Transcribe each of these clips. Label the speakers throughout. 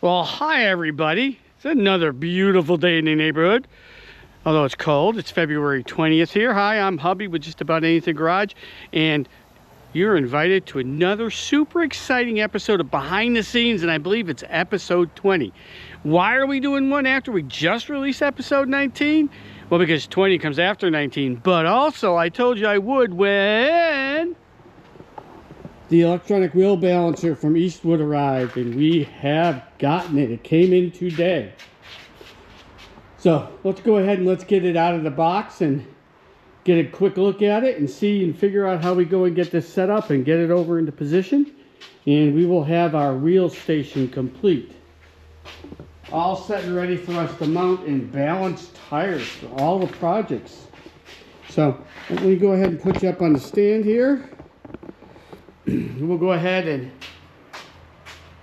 Speaker 1: Well, hi everybody. It's another beautiful day in the neighborhood. Although it's cold, it's February 20th here. Hi, I'm Hubby with Just About Anything Garage, and you're invited to another super exciting episode of Behind the Scenes, and I believe it's episode 20. Why are we doing one after we just released episode 19? Well, because 20 comes after 19, but also I told you I would when the electronic wheel balancer from EastWood arrived, and we have gotten it. It came in today. So let's go ahead and let's get it out of the box and get a quick look at it and see and figure out how we go and get this set up and get it over into position. And we will have our wheel station complete. All set and ready for us to mount and balance tires for all the projects. So let me go ahead and put you up on the stand here. We'll go ahead and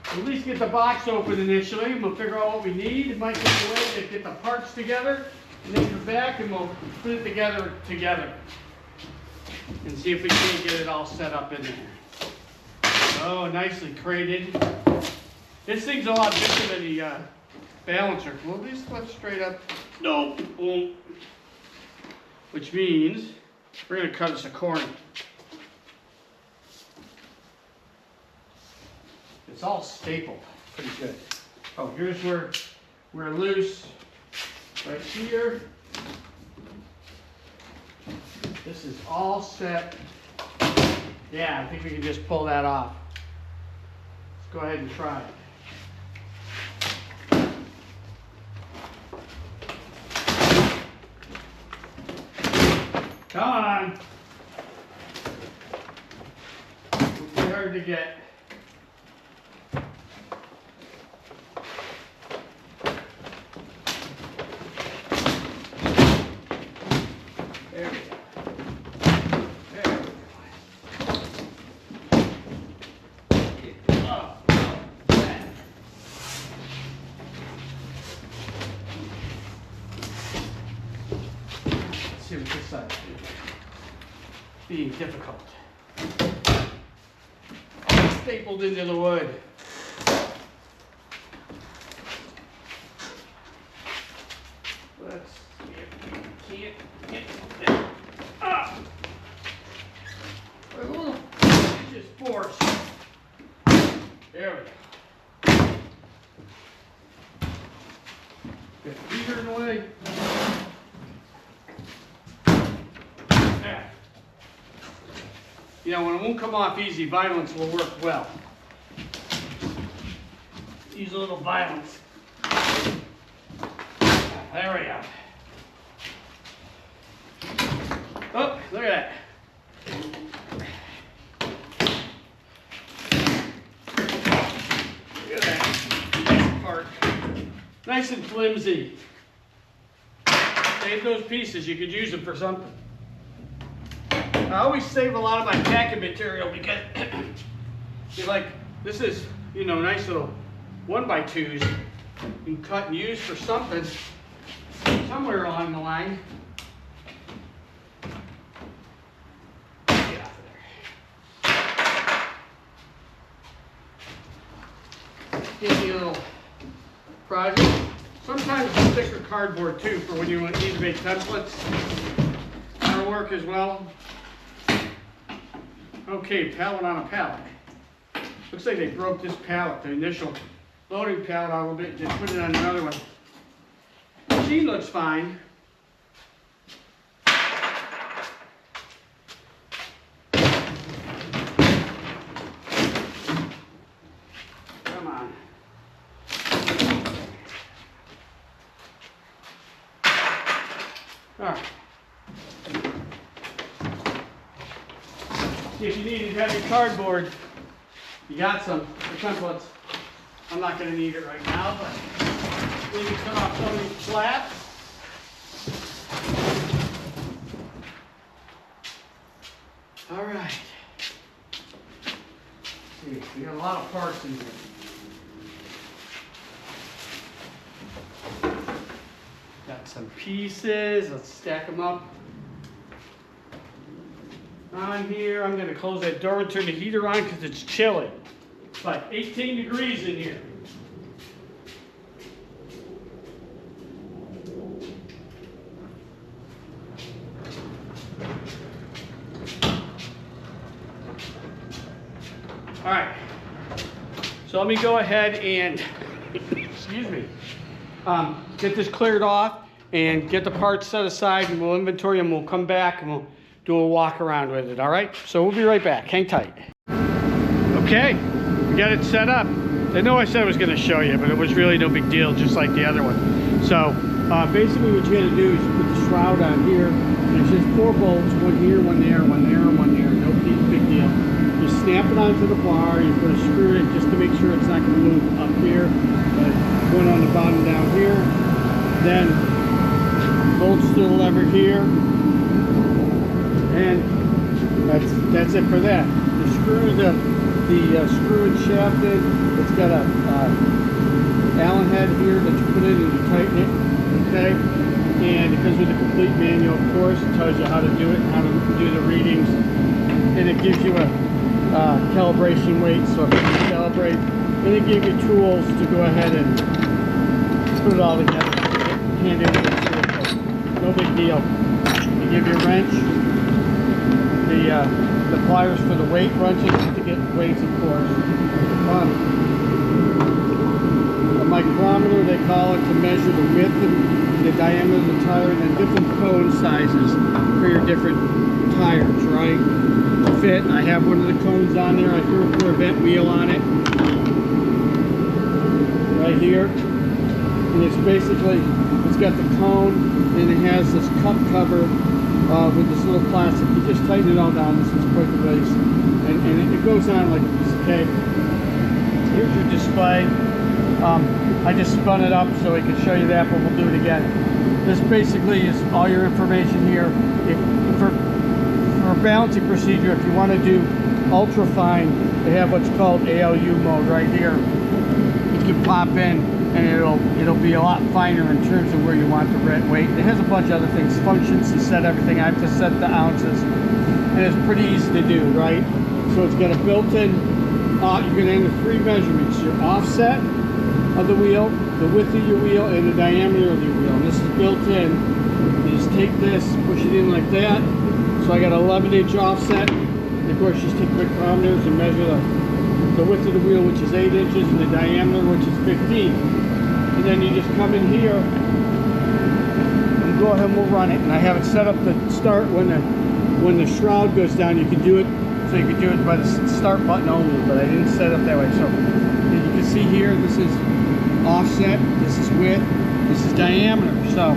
Speaker 1: at least get the box open initially, and we'll figure out what we need. It might take a way to get the parts together, and then come back and we'll put it together and see if we can get it all set up in there. Oh, nicely crated. This thing's a lot bigger than the balancer. Will these flip straight up? No. Boom. Which means we're going to cut us a corner. It's all stapled pretty good. Oh, here's where we're loose. Right here. This is all set. Yeah, I think we can just pull that off. Let's go ahead and try it. Come on. It's hard to get. See what this side is being difficult. Stapled into the wood. Let's see if we can't get it. Ah! A little just force. There we go. Get the heater in the way. You know, when it won't come off easy, violence will work well. Use a little violence. There we go. Oh, look at that. Look at that. Nice part. Nice and flimsy. Save those pieces. You could use them for something. I always save a lot of my packing material because this is, you know, nice little 1x2s you can cut and use for something somewhere along the line. Get off of there. Give me a little project. Sometimes you thicker cardboard too for when you need to make templates. That'll work as well. Okay, pallet on a pallet. Looks like they broke this pallet, the initial loading pallet, out a little bit. Just put it on another one. Machine looks fine. Come on. All right. If you needed heavy cardboard, you got some for templates. I'm not going to need it right now, but we can cut off some of these slats. All right. Let's see, we got a lot of parts in here. Got some pieces. Let's stack them up. On here, I'm going to close that door and turn the heater on because it's chilly. It's like 18 degrees in here. So let me go ahead and, excuse me, get this cleared off and get the parts set aside, and we'll inventory them. We'll come back and we'll do a walk around with it, all right? So we'll be right back. Hang tight. Okay, we got it set up. I know I said I was going to show you, but it was really no big deal, just like the other one. So basically what you're going to do is you put the shroud on here. There's just 4 bolts, one here, one there, one there, and one there. No big deal. You snap it onto the bar. You put a screw in just to make sure it's not going to move up here. One on the bottom down here. Then bolts to the lever here. And that's it for that. The screw, the screw and shaft in, it's got a Allen head here that you put in and you tighten it, okay? And it comes with a complete manual, of course. It tells you how to do it, how to do the readings, and it gives you a calibration weight, so if you calibrate, and it gives you tools to go ahead and put it all together. Hand in the no big deal. They give you a wrench, the pliers for the weight wrenches to get weights, of course. A micrometer, they call it, to measure the width and the diameter of the tire, and then different cone sizes for your different tires, right? To fit. I have one of the cones on there. I threw a Corvette wheel on it. Right here. And it's basically, it's got the cone, and it has this cup cover with this little plastic. You just tighten it all down. This is quick release. And it goes on like this, okay? Here's your display. I just spun it up so I could show you that, but we'll do it again. This basically is all your information here. For a balancing procedure, if you want to do ultra fine, they have what's called ALU mode right here. You can pop in and it'll be a lot finer in terms of where you want the weight. It has a bunch of other things, functions to set everything. I have to set the ounces, and it's pretty easy to do, right? So it's got a built-in, you're going to enter 3 measurements: your offset of the wheel, the width of your wheel, and the diameter of your wheel. And this is built in. You just take this, push it in like that. So I got an 11-inch offset. And of course, just take micrometers and measure the width of the wheel, which is 8 inches, and the diameter, which is 15. And then you just come in here and go ahead and we'll run it. And I have it set up to start when the shroud goes down. You can do it, so you can do it by the start button only, but I didn't set it up that way. So you can see here, this is offset, this is width, this is diameter. So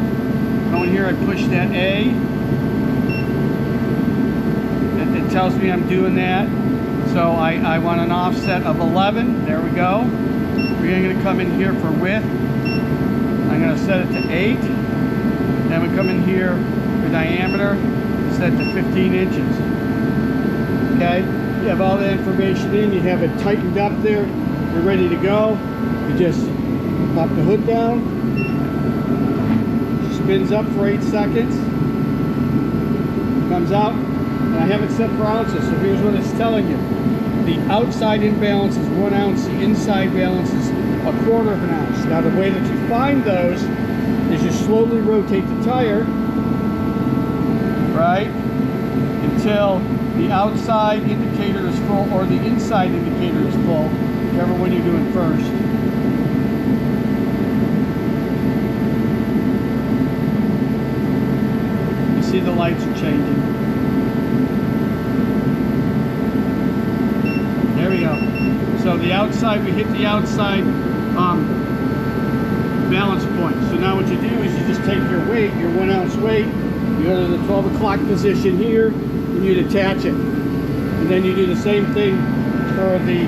Speaker 1: go in here, I push that A, and it tells me I'm doing that. So I want an offset of 11. There we go. We're going to come in here for width. I'm going to set it to 8. Then we come in here for diameter, set to 15 inches. Okay, you have all that information in, you have it tightened up there, you're ready to go. You just pop the hood down, spins up for 8 seconds, comes out, and I have it set for ounces. So here's what it's telling you. The outside imbalance is 1 ounce, the inside balance is 1/4 of an ounce. Now the way that you find those is you slowly rotate the tire, right, until the outside indicator is full or the inside indicator is full, whichever one you're doing first. You see the lights are changing. There we go. So the outside, we hit the outside balance point. So now what you do is you just take your weight, your 1 ounce weight, you go to the 12 o'clock position here, and you'd attach it. And then you do the same thing for the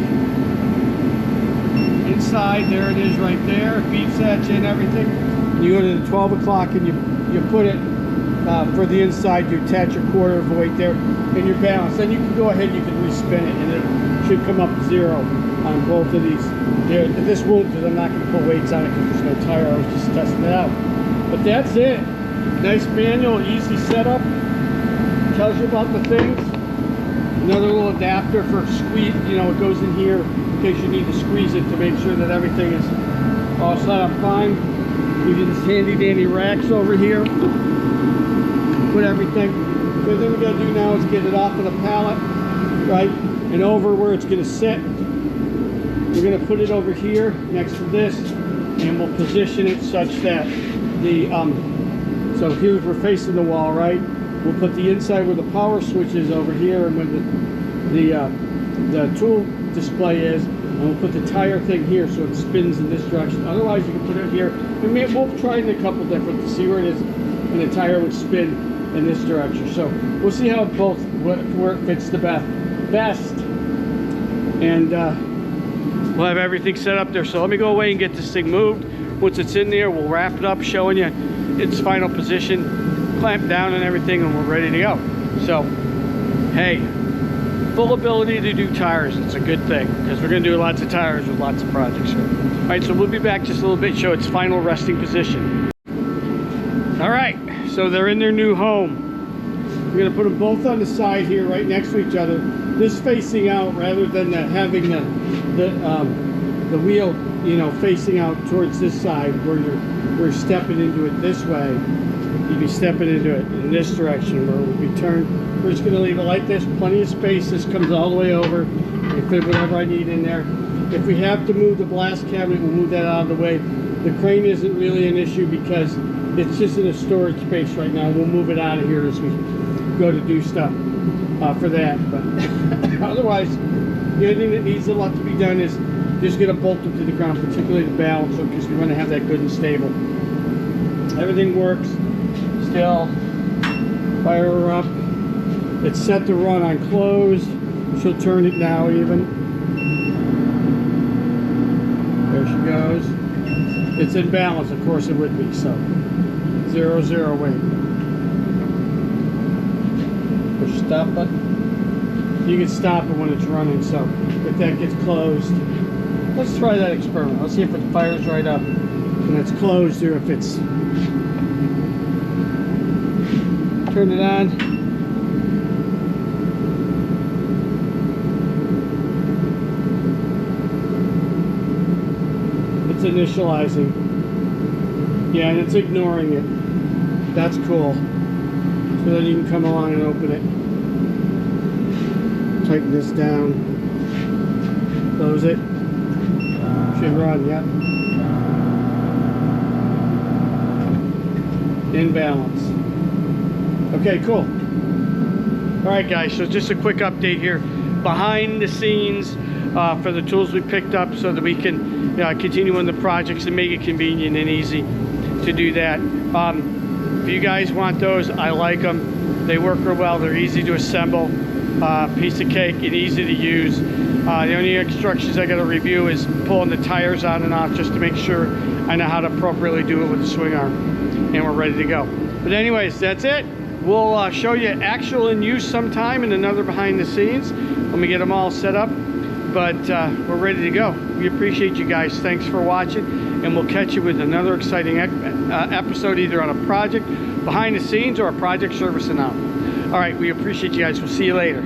Speaker 1: inside. There it is right there. Beeps at you and everything. And you go to the 12 o'clock and you put it for the inside. You attach your 1/4 of the weight there and your balance. Then you can go ahead and you can respin it, and it should come up 0 on both of these. There, this won't, because I'm not going to put weights on it because there's no tire. I was just testing it out. But that's it. Nice manual, easy setup. Tells you about the things. Another little adapter for squeeze, you know, it goes in here in case you need to squeeze it to make sure that everything is all set up fine. You get this handy dandy racks over here. Put everything. The thing we gotta do now is get it off of the pallet, right, and over where it's gonna sit. we're going to put it over here next to this, and we'll position it such that the so here we're facing the wall, right? We'll put the inside where the power switch is over here, and when the tool display is, and we'll put the tire thing here so it spins in this direction. Otherwise, you can put it here. We'll try it in a couple different to see where it is, and the tire would spin in this direction. So we'll see how both where it fits the best, and we'll have everything set up there. So let me go away and get this thing moved. Once it's in there, we'll wrap it up, showing you its final position, clamp down and everything, and we're ready to go. So, hey, full ability to do tires. It's a good thing, because we're going to do lots of tires with lots of projects here. All right, so we'll be back just a little bit, show its final resting position. All right, so they're in their new home. We're going to put them both on the side here, right next to each other. This facing out, rather than having the wheel, you know, facing out towards this side, where we're stepping into it this way. You'd be stepping into it in this direction, where it would be turned. We're just going to leave it like this, plenty of space. This comes all the way over. I fit whatever I need in there. If we have to move the blast cabinet, we'll move that out of the way. The crane isn't really an issue because it's just in a storage space right now. We'll move it out of here as we go to do stuff for that. But otherwise, the only thing that needs a lot to be done is just get a bolt them to the ground, particularly the balancer, because we want to have that good and stable. Everything works still. Fire her up. It's set to run on closed. She'll turn it now even. There she goes. It's in balance, of course it would be, so 0, 0 weight. Push stop button. You can stop it when it's running, so if that gets closed, let's try that experiment. Let's see if it fires right up when it's closed, or if it's... Turn it on. It's initializing. Yeah, and it's ignoring it. That's cool. So then you can come along and open it. Tighten this down. Close it. Should run, yep. In balance. Okay, cool. All right, guys, so just a quick update here. Behind the scenes for the tools we picked up so that we can continue on the projects and make it convenient and easy to do that. If you guys want those, I like them. They work real well. They're easy to assemble. Piece of cake and easy to use. The only instructions I got to review is pulling the tires on and off, just to make sure I know how to appropriately do it with the swing arm, and we're ready to go. But anyways, that's it. We'll show you actual in use sometime in another behind the scenes when we get them all set up. But we're ready to go. We appreciate you guys. Thanks for watching, and we'll catch you with another exciting episode, either on a project behind the scenes or a project servicing out. All right, we appreciate you guys. We'll see you later.